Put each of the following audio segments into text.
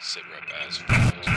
Sit rep as follows.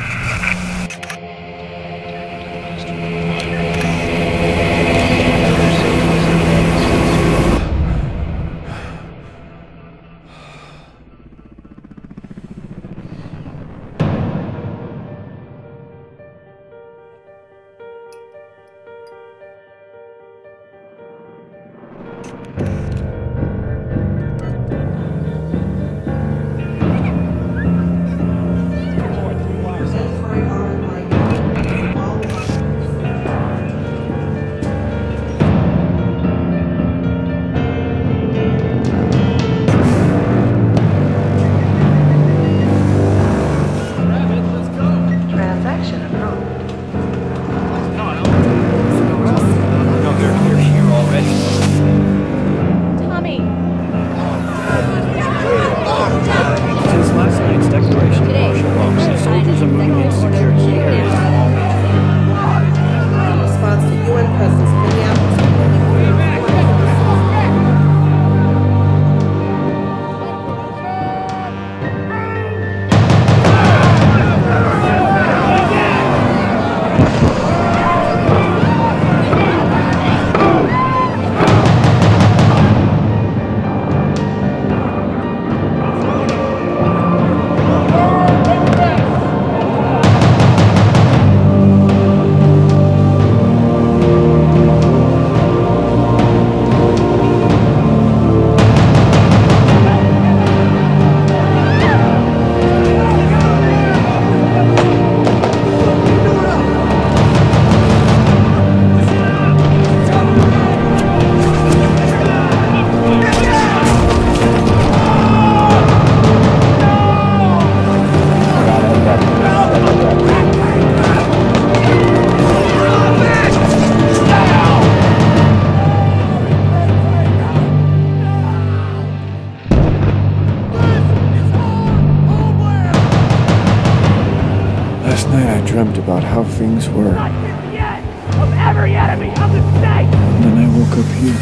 Last night I dreamt about how things were. Not yet of every enemy of the state! And then I woke up here.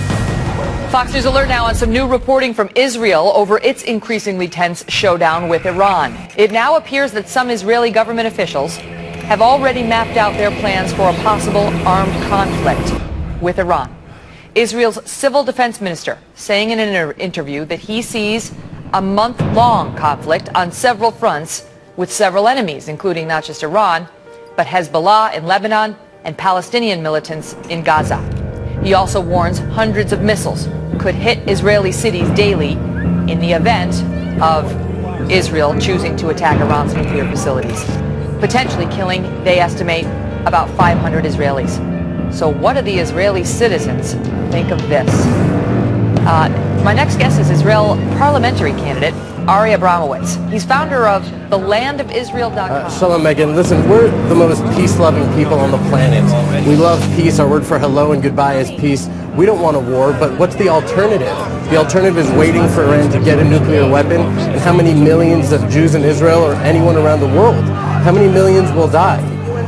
Fox News Alert now on some new reporting from Israel over its increasingly tense showdown with Iran. It now appears that some Israeli government officials have already mapped out their plans for a possible armed conflict with Iran. Israel's civil defense minister saying in an interview that he sees a month-long conflict on several fronts with several enemies, including not just Iran, but Hezbollah in Lebanon and Palestinian militants in Gaza. He also warns hundreds of missiles could hit Israeli cities daily in the event of Israel choosing to attack Iran's nuclear facilities, potentially killing, they estimate, about 500 Israelis. So what do the Israeli citizens think of this? My next guest is Israel parliamentary candidate Ari Abramowitz. He's founder of thelandofisrael.com. Shalom, Megan. Listen, we're the most peace-loving people on the planet. We love peace. Our word for hello and goodbye is peace. We don't want a war, but what's the alternative? The alternative is waiting for Iran to get a nuclear weapon. And how many millions of Jews in Israel or anyone around the world? How many millions will die?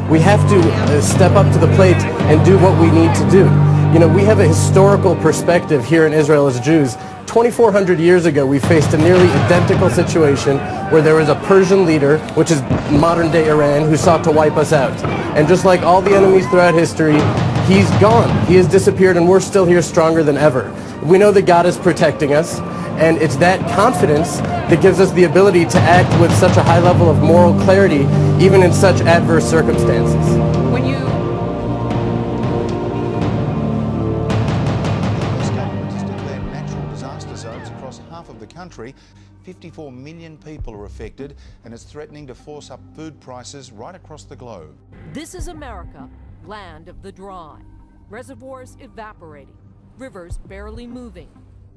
We have to step up to the plate and do what we need to do. You know, we have a historical perspective here in Israel as Jews. 2,400 years ago, we faced a nearly identical situation where there was a Persian leader, which is modern-day Iran, who sought to wipe us out. And just like all the enemies throughout history, he's gone. He has disappeared, and we're still here stronger than ever. We know that God is protecting us, and it's that confidence that gives us the ability to act with such a high level of moral clarity, even in such adverse circumstances. When you across half of the country, 54 million people are affected, and it's threatening to force up food prices right across the globe. This is America, land of the dry. Reservoirs evaporating, rivers barely moving,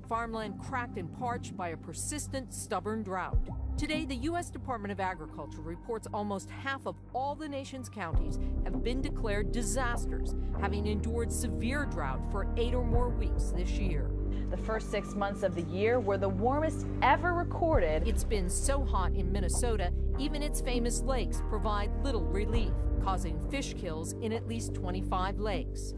farmland cracked and parched by a persistent, stubborn drought. Today, the U.S. Department of Agriculture reports almost half of all the nation's counties have been declared disasters, having endured severe drought for 8 or more weeks this year. The first 6 months of the year were the warmest ever recorded. It's been so hot in Minnesota, even its famous lakes provide little relief, causing fish kills in at least 25 lakes.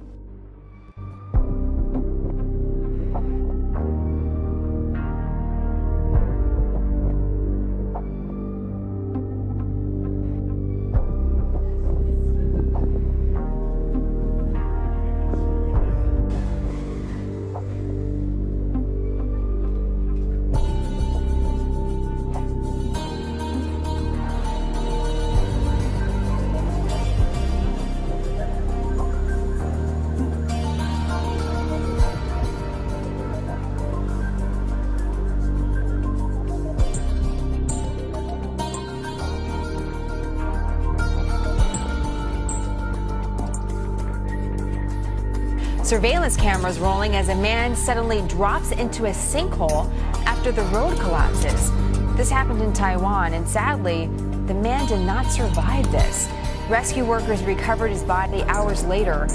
surveillance cameras rolling as a man suddenly drops into a sinkhole after the road collapses. This happened in Taiwan, and sadly, the man did not survive this. Rescue workers recovered his body hours later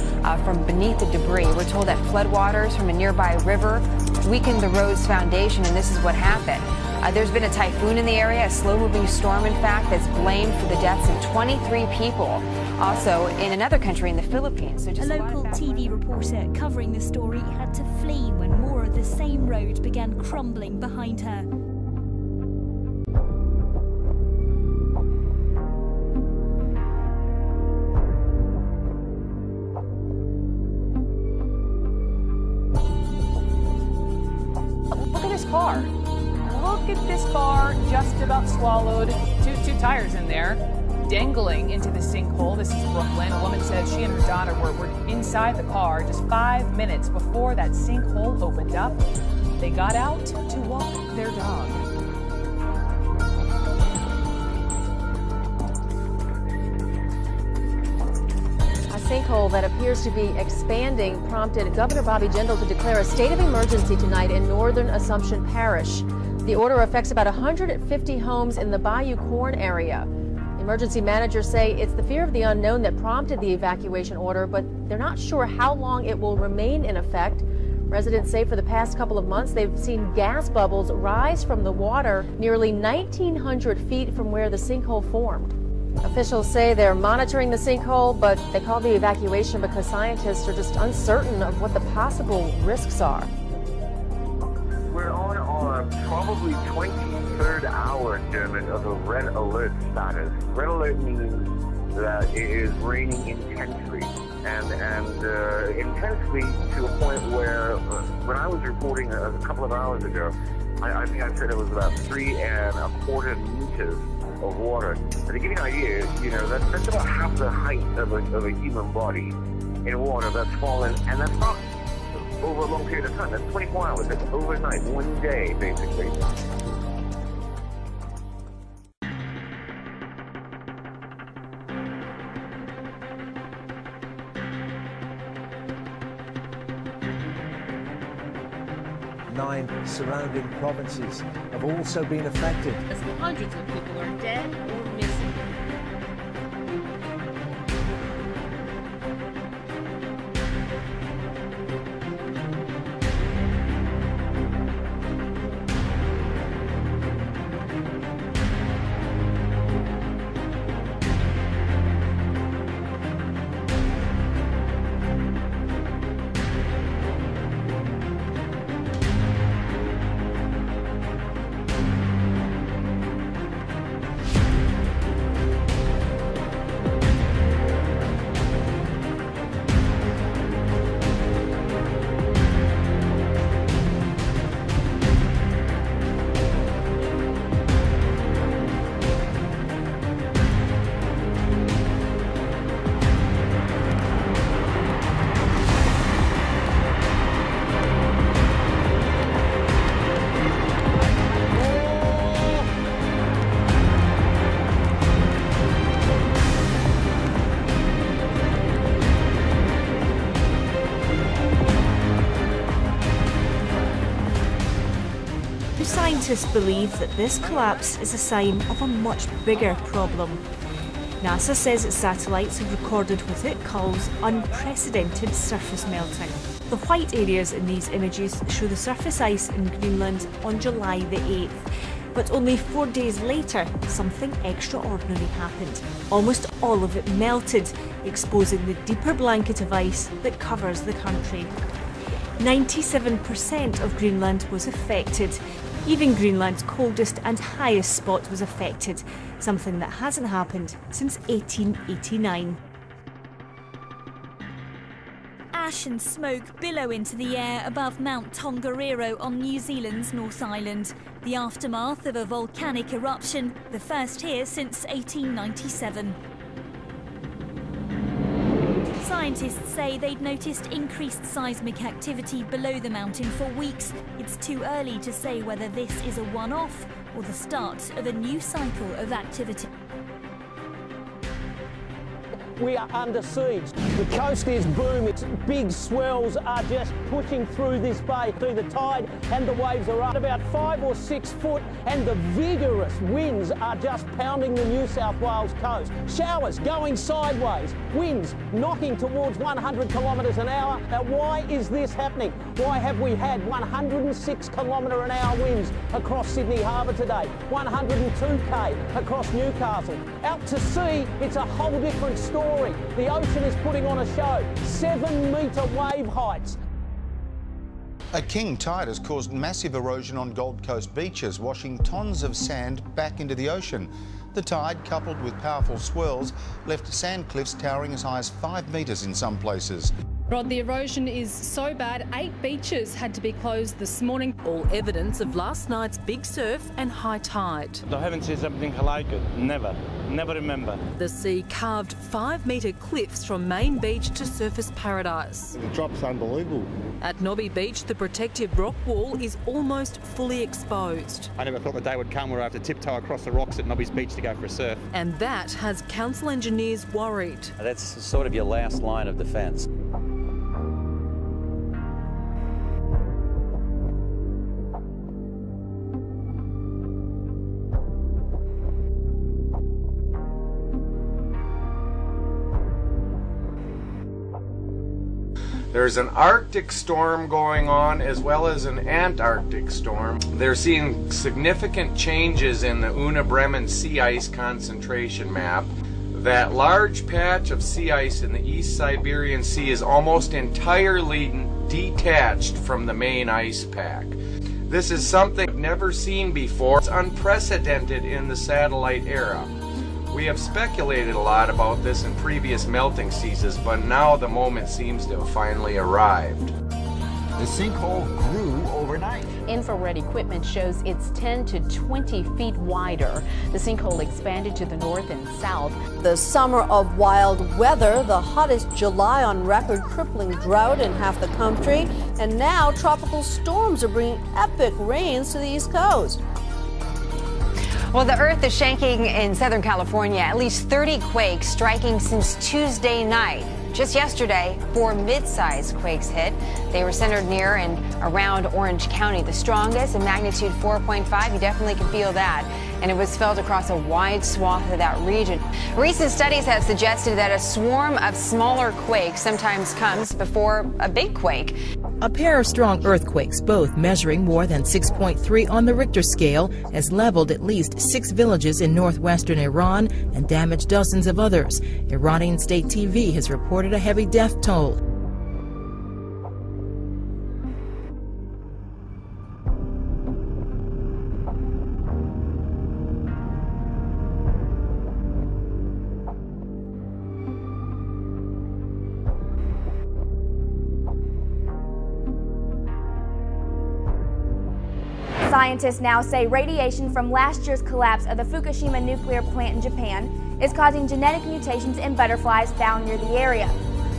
from beneath the debris. We're told that floodwaters from a nearby river weakened the road's foundation, and this is what happened. There's been a typhoon in the area, a slow-moving storm, in fact, that's blamed for the deaths of 23 people. Also, in another country, in the Philippines. So just a local TV reporter covering the story had to flee when more of the same road began crumbling behind her. Look at this car. Look at this car, just about swallowed. Two tires in there, dangling into the sinkhole. This is Brooklyn. A woman said she and her daughter were inside the car just 5 minutes before that sinkhole opened up. They got out to walk their dog. A sinkhole that appears to be expanding prompted Governor Bobby Jindal to declare a state of emergency tonight in northern Assumption Parish. The order affects about 150 homes in the Bayou Corn area. Emergency managers say it's the fear of the unknown that prompted the evacuation order, but they're not sure how long it will remain in effect. Residents say for the past couple of months they've seen gas bubbles rise from the water nearly 1,900 feet from where the sinkhole formed. Officials say they're monitoring the sinkhole, but they call the evacuation because scientists are just uncertain of what the possible risks are. We're on our probably 23rd hour, Dermot, of a red alert status. Red alert means that it is raining intensely, and intensely to a point where when I was reporting a couple of hours ago, I think I said it was about 3¼ meters of water. And to give you an idea, that's about half the height of a human body in water that's fallen, and that's not over a long period of time. That's 24 hours. That's overnight, one day, basically. Nine surrounding provinces have also been affected. As hundreds of people are dead or missing. Scientists believe that this collapse is a sign of a much bigger problem. NASA says its satellites have recorded what it calls unprecedented surface melting. The white areas in these images show the surface ice in Greenland on July the 8th. But only 4 days later, something extraordinary happened. Almost all of it melted, exposing the deeper blanket of ice that covers the country. 97% of Greenland was affected. Even Greenland's coldest and highest spot was affected, something that hasn't happened since 1889. Ash and smoke billow into the air above Mount Tongariro on New Zealand's North Island, the aftermath of a volcanic eruption, the first here since 1897. Scientists say they'd noticed increased seismic activity below the mountain for weeks. It's too early to say whether this is a one-off or the start of a new cycle of activity. we are under siege. The coast is booming. Big swells are just pushing through this bay, through the tide, and the waves are up about 5 or 6 foot, and the vigorous winds are just pounding the New South Wales coast. Showers going sideways, winds knocking towards 100 kilometres an hour. Now, why is this happening? Why have we had 106 km/h winds across Sydney Harbour today? 102k across Newcastle. Out to sea, it's a whole different story. The ocean is putting on a show. 7-metre wave heights. A king tide has caused massive erosion on Gold Coast beaches, washing tons of sand back into the ocean. The tide, coupled with powerful swirls, left sand cliffs towering as high as 5 metres in some places. Rod, the erosion is so bad, 8 beaches had to be closed this morning. All evidence of last night's big surf and high tide. I haven't seen something like it. Never remember. The sea carved 5-metre cliffs from Main Beach to Surfers Paradise. The drop's unbelievable. At Nobby Beach, the protective rock wall is almost fully exposed. I never thought the day would come where I have to tiptoe across the rocks at Nobby's Beach to go for a surf. And that has council engineers worried. That's sort of your last line of defence. There's an Arctic storm going on as well as an Antarctic storm. They're seeing significant changes in the Una-Bremen sea ice concentration map. That large patch of sea ice in the East Siberian Sea is almost entirely detached from the main ice pack. This is something I've never seen before. It's unprecedented in the satellite era. We have speculated a lot about this in previous melting seasons, but now the moment seems to have finally arrived. The sinkhole grew overnight. Infrared equipment shows it's 10 to 20 feet wider. The sinkhole expanded to the north and south. The summer of wild weather, the hottest July on record, crippling drought in half the country, and now tropical storms are bringing epic rains to the East Coast. Well, the earth is shaking in Southern California. At least 30 quakes striking since Tuesday night. Just yesterday, 4 mid-sized quakes hit. They were centered near and around Orange County. The strongest, a magnitude 4.5. You definitely can feel that. And it was felt across a wide swath of that region. Recent studies have suggested that a swarm of smaller quakes sometimes comes before a big quake. A pair of strong earthquakes, both measuring more than 6.3 on the Richter scale, has leveled at least 6 villages in northwestern Iran and damaged dozens of others. Iranian state TV has reported a heavy death toll. Scientists now say radiation from last year's collapse of the Fukushima nuclear plant in Japan is causing genetic mutations in butterflies found near the area.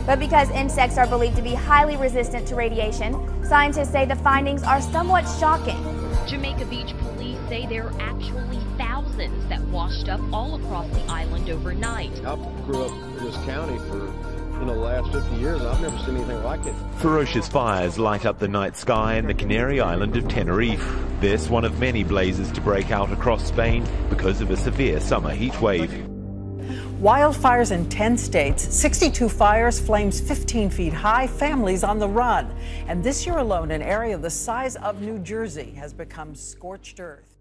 But because insects are believed to be highly resistant to radiation, scientists say the findings are somewhat shocking. Jamaica Beach police say there are actually thousands that washed up all across the island overnight. I grew up in this county for the last 50 years. I've never seen anything like it. Ferocious fires light up the night sky in the Canary island of Tenerife. This one of many blazes to break out across Spain because of a severe summer heat wave. Wildfires in 10 states, 62 fires, flames 15 feet high, families on the run. And this year alone, an area the size of New Jersey has become scorched earth.